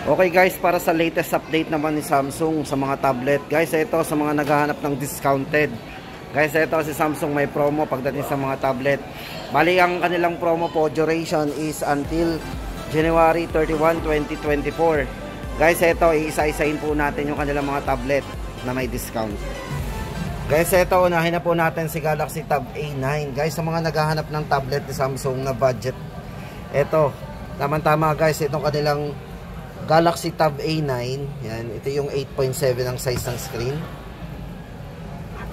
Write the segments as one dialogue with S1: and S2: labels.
S1: Okay guys, para sa latest update naman ni Samsung sa mga tablet. Guys, ito sa mga naghahanap ng discounted. Guys, ito si Samsung may promo pagdating sa mga tablet. Bali, ang kanilang promo po duration is until January 31, 2024. Guys, ito iisa-isahin po natin yung kanilang mga tablet na may discount. Guys, ito unahin na po natin si Galaxy Tab A9. Guys, sa mga naghahanap ng tablet ni Samsung na budget, ito, tama-tama guys, itong kanilang Galaxy Tab A9, yan, ito yung 8.7 ang size ng screen.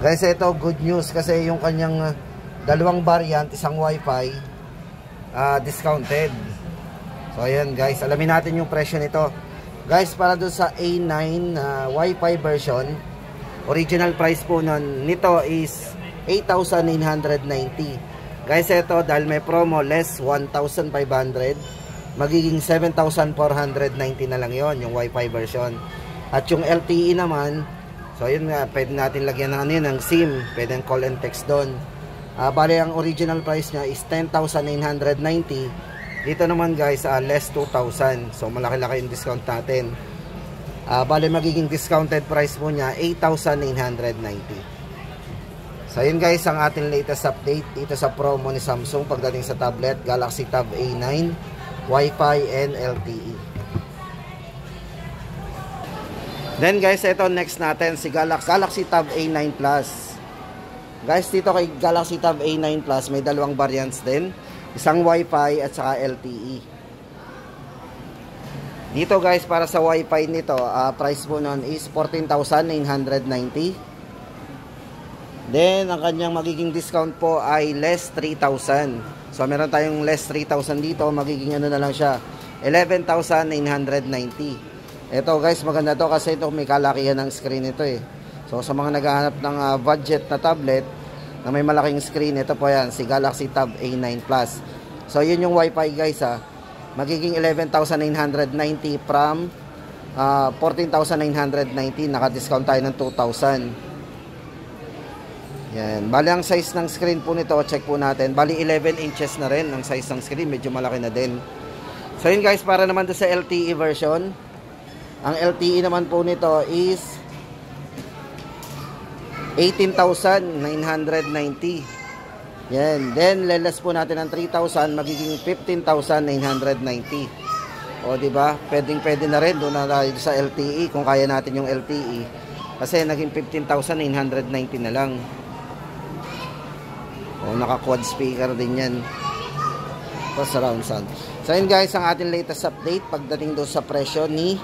S1: Guys, ito good news kasi yung kanyang dalawang variant, isang Wi-Fi, discounted. So ayan guys, alamin natin yung presyo nito. Guys, para doon sa A9 Wi-Fi version, original price po nun nito is 8,990. Guys, ito dahil may promo, less 1,500, magiging 7,490 na lang yon yung Wi-Fi version. At yung LTE naman, so yun nga, pwede natin lagyan ng, ng SIM, pwede ng call and text doon. Bali, ang original price niya is 10,990. Dito naman guys, less 2,000. So malaki-laki yung discount natin. Bali, magiging discounted price po niya 8,990. So yun guys, ang ating latest update dito sa promo ni Samsung pagdating sa tablet Galaxy Tab A9 Wi-Fi and LTE. Then guys, ito next natin si Galaxy Tab A9 Plus. Guys, dito kay Galaxy Tab A9 Plus may dalawang variants din, isang Wi-Fi at saka LTE. Dito guys, para sa Wi-Fi nito, price po nun is 14,990. Then, ang kanyang magiging discount po ay less 3,000. So, meron tayong less 3,000 dito. Magiging ano na lang siya, 11,990. Ito guys, maganda to kasi ito may kalakihan ng screen ito eh. So, sa mga naghahanap ng budget na tablet na may malaking screen, ito po yan, si Galaxy Tab A9 Plus. So, yun yung Wi-Fi guys ha. Magiging 11,990 from 14,990. Naka-discount tayo ng 2,000. Yan, bali ang size ng screen po nito, check po natin. Bali 11 inches na rin ang size ng screen, medyo malaki na din. So yun guys, para naman sa LTE version, ang LTE naman po nito is 18,990. Yan, then lelas po natin ng 3,000, magiging 15,990. O di ba? Pwede na rin doon na tayo sa LTE kung kaya natin yung LTE. Kasi naging 15,990 na lang. O, naka-quad speaker din yan. O, surround sound. So, yun guys, ang ating latest update pagdating doon sa presyo ni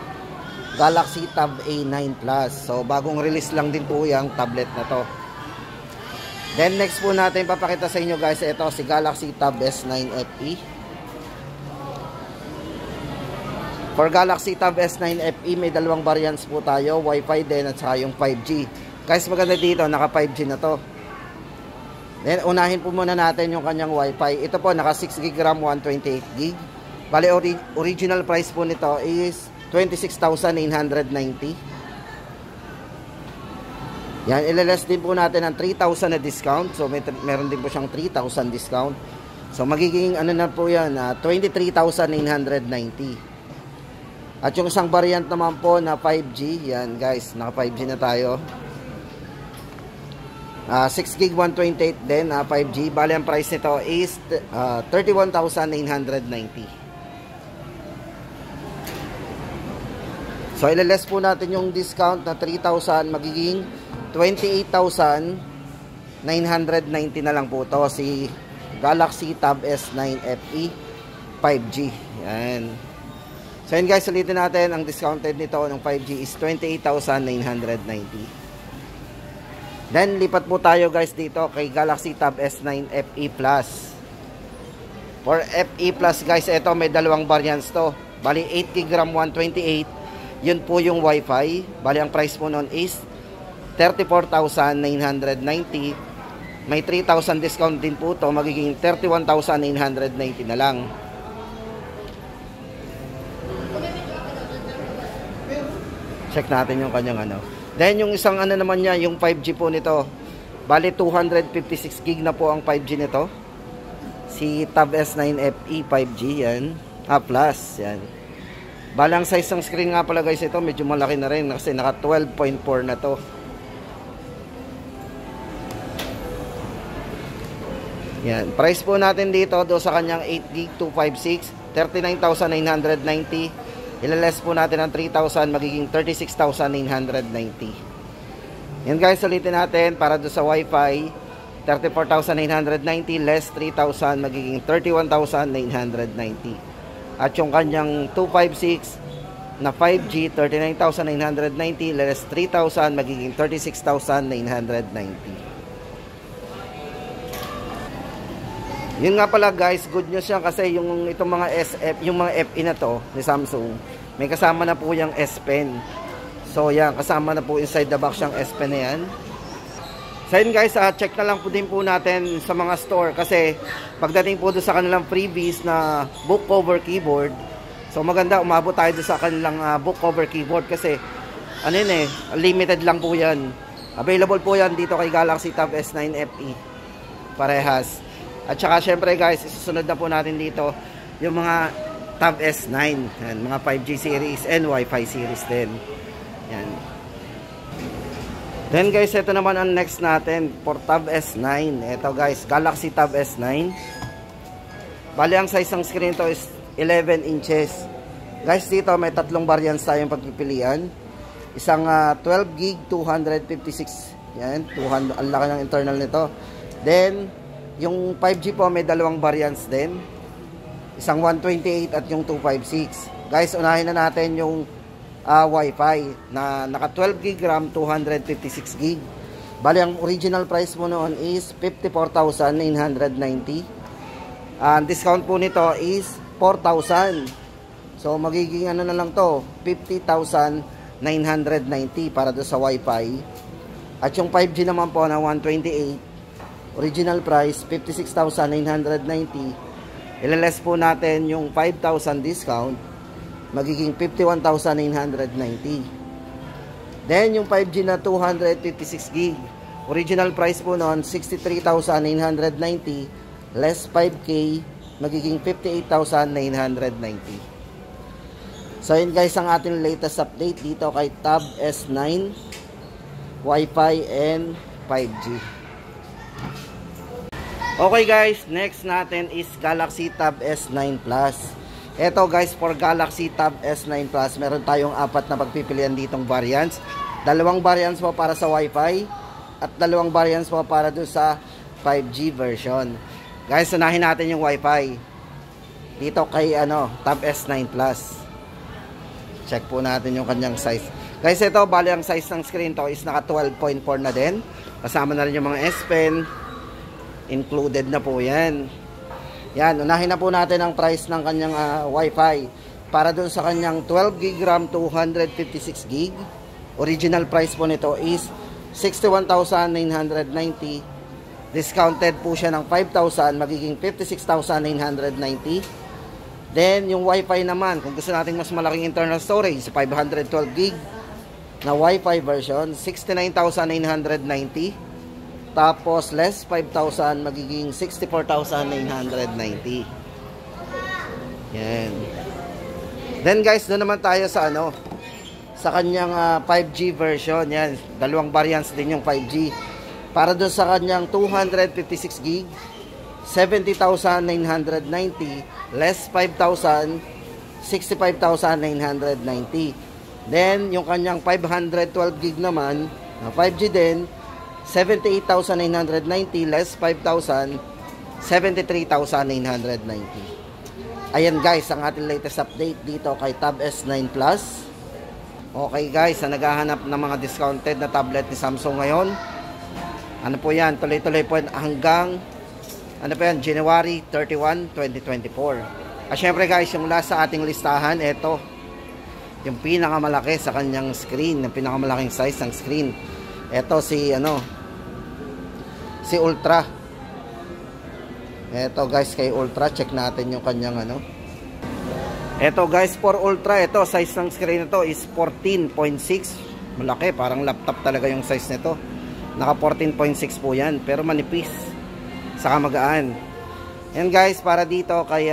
S1: Galaxy Tab A9 Plus. So, bagong release lang din po yung tablet na to. Then, next po natin papakita sa inyo guys, ito si Galaxy Tab S9 FE. For Galaxy Tab S9 FE, may dalawang variants po tayo, Wi-Fi din at saka yung 5G. Guys, maganda dito, naka 5G na to. Then, unahin po muna natin yung kanyang Wi-Fi. Ito po, naka 6GB RAM, 128GB. Bali, original price po nito is 26,990. Yan, ilales din po natin ng 3,000 na discount. So, meron din po siyang 3,000 discount. So, magiging, ano na po yan, 23,990. At yung isang variant naman po na 5G, yan guys, naka 5G na tayo. 6GB 128 din, 5G. Bali ang price nito is 31,990. So ilales po natin yung discount na 3,000, magiging 28,990 na lang po to, si Galaxy Tab S9 FE 5G. Yan. So yun guys, ulitin natin, ang discounted nito ng 5G is 28,990. Then, lipat po tayo guys dito kay Galaxy Tab S9 FE Plus. For FE Plus guys, ito may dalawang variants to. Bali, 8GB RAM 128. Yun po yung Wi-Fi. Bali, ang price po nun is 34,990. May 3,000 discount din po to. Magiging 31,990 na lang. Check natin yung kanyang ano. Then yung isang ano naman niya, yung 5G po nito. Bali 256GB na po ang 5G nito. Si Tab S9 FE 5G yan. Plus yan. Balang size ng screen nga pala guys, ito medyo malaki na rin kasi naka 12.4 na to. Yan, price po natin dito do sa kanyang 8GB 256, 39,990. Ilaless po natin ang 3,000, magiging 36,990. Yan guys, ulitin natin para do sa Wi-Fi, 34,990 less 3,000, magiging 31,990. At yung kanyang 256 na 5G, 39,990 less 3,000, magiging 36,990. Yun nga pala guys, good news yan kasi yung itong mga SF, yung mga FE na to ni Samsung, may kasama na po yung S Pen. So yan, kasama na po inside the box yung S Pen na yan. So yun guys, check na lang po din po natin sa mga store kasi pagdating po doon sa kanilang freebies na book cover keyboard, so maganda umabot tayo doon sa kanilang book cover keyboard kasi ano yun limited lang po yan. Available po yan dito kay Galaxy Tab S9 FE. Parehas. At saka syempre guys, isusunod na po natin dito yung mga Tab S9, yan, mga 5G series and Wi-Fi series din. Yan. Then guys, ito naman ang next natin for Tab S9. Ito guys, Galaxy Tab S9. Bali ang size ng screen to is 11 inches. Guys, dito may tatlong variants tayong pagpipilian. Isang 12GB 256. Yan, 200, ang laki ng internal nito. Then yung 5G po may dalawang variants din. Isang 128 at yung 256. Guys, unahin na natin yung Wi-Fi na naka 12GB RAM, 256GB. Bali, ang original price mo noon is 54,990. Ang discount po nito is 4,000. So, magiging ano na lang to, 50,990 para do sa Wi-Fi. At yung 5G naman po na 128, original price 56,990. Ilaless po natin yung 5,000 discount, magiging 51,990. Then yung 5G na 256GB, original price po noon 63,990 less 5K, magiging 58,990. So yun guys ang ating latest update dito kay Tab S9 Wi-Fi and 5G. Okay guys, next natin is Galaxy Tab S9 Plus. Ito guys, for Galaxy Tab S9 Plus, meron tayong 4 na pagpipilian ditong variants. 2 variants po para sa Wi-Fi at 2 variants po para doon sa 5G version. Guys, unahin natin yung Wi-Fi. Dito kay Tab S9 Plus. Check po natin yung kanyang size. Guys, ito bali ang size ng screen to is naka 12.4 na din. Kasama na rin yung mga S Pen. Included na po yan. Yan, unahin na po natin ang price ng kanyang Wi-Fi. Para dun sa kanyang 12GB RAM, 256GB. Original price po nito is 61,990. Discounted po siya ng 5,000, magiging 56,990. Then, yung Wi-Fi naman, kung gusto natin mas malaking internal storage, 512GB na Wi-Fi version, 69,990. Tapos less 5,000, magiging 64,990. Yan. Then guys, doon naman tayo sa sa kanyang 5G version. Yan, 2 variants din yung 5G. Para doon sa kanyang 256GB, 70,990 less 5,000, 65,990. Then yung kanyang 512GB naman, 5G din, 78,990 less 5,000, 73,990. Ayan guys, ang ating latest update dito kay Tab S9 Plus. Okay guys, sa naghahanap ng mga discounted na tablet ni Samsung ngayon, ano po yan, tuloy-tuloy po hanggang January 31, 2024. At syempre guys, yung last sa ating listahan, ito yung pinakamalaki sa kanyang screen, yung pinakamalaking size ng screen. Ito si si Ultra. Ito guys, kay Ultra, check natin yung kanyang Ito guys, for Ultra, ito size ng screen nito is 14.6. Malaki, parang laptop talaga yung size nito. Naka 14.6 po yan, pero manipis, saka magaan. And guys, para dito kay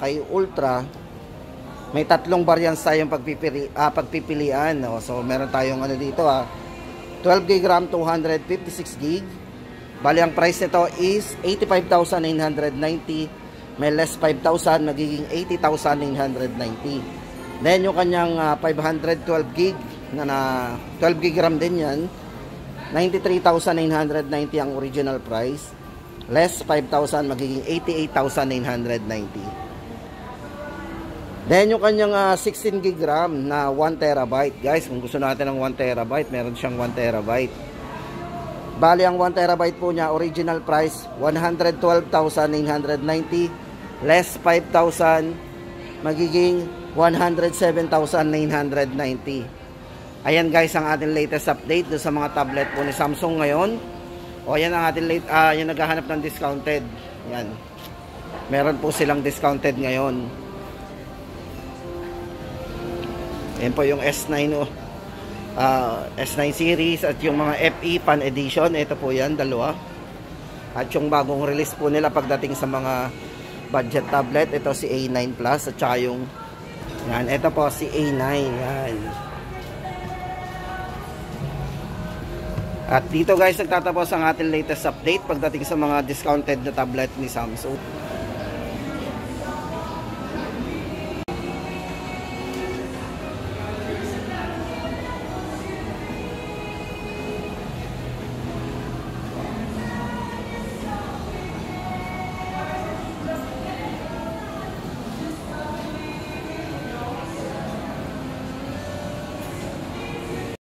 S1: kay Ultra, May tatlong variants tayong pagpipilian. No? So, meron tayong ano dito 12 GB RAM, 256 GB. Bali, ang price nito is 85,990. May less 5,000, magiging 80,990. Then, yung kanyang 512 GB na 12 GB RAM din yan. 93,990 ang original price. Less 5,000, magiging 88,990. Then yung kanyang 16 GB RAM na 1 TB. Guys, kung gusto natin ng 1 TB, meron siyang 1 TB. Bali, ang 1 TB po niya, original price 112,990. Less 5,000, magiging 107,990. Ayan guys, ang ating latest update do sa mga tablet po ni Samsung ngayon. O ayan ang ating yung naghahanap ng discounted. Yan. Meron po silang discounted ngayon. Ayan po yung S9 S9 series at yung mga FE Pan Edition. Ito po yan, dalawa. At yung bagong release po nila pagdating sa mga budget tablet. Ito si A9 Plus at saka yung yan, ito po si A9. Yan. At dito guys, nagtatapos ang ating latest update pagdating sa mga discounted na tablet ni Samsung.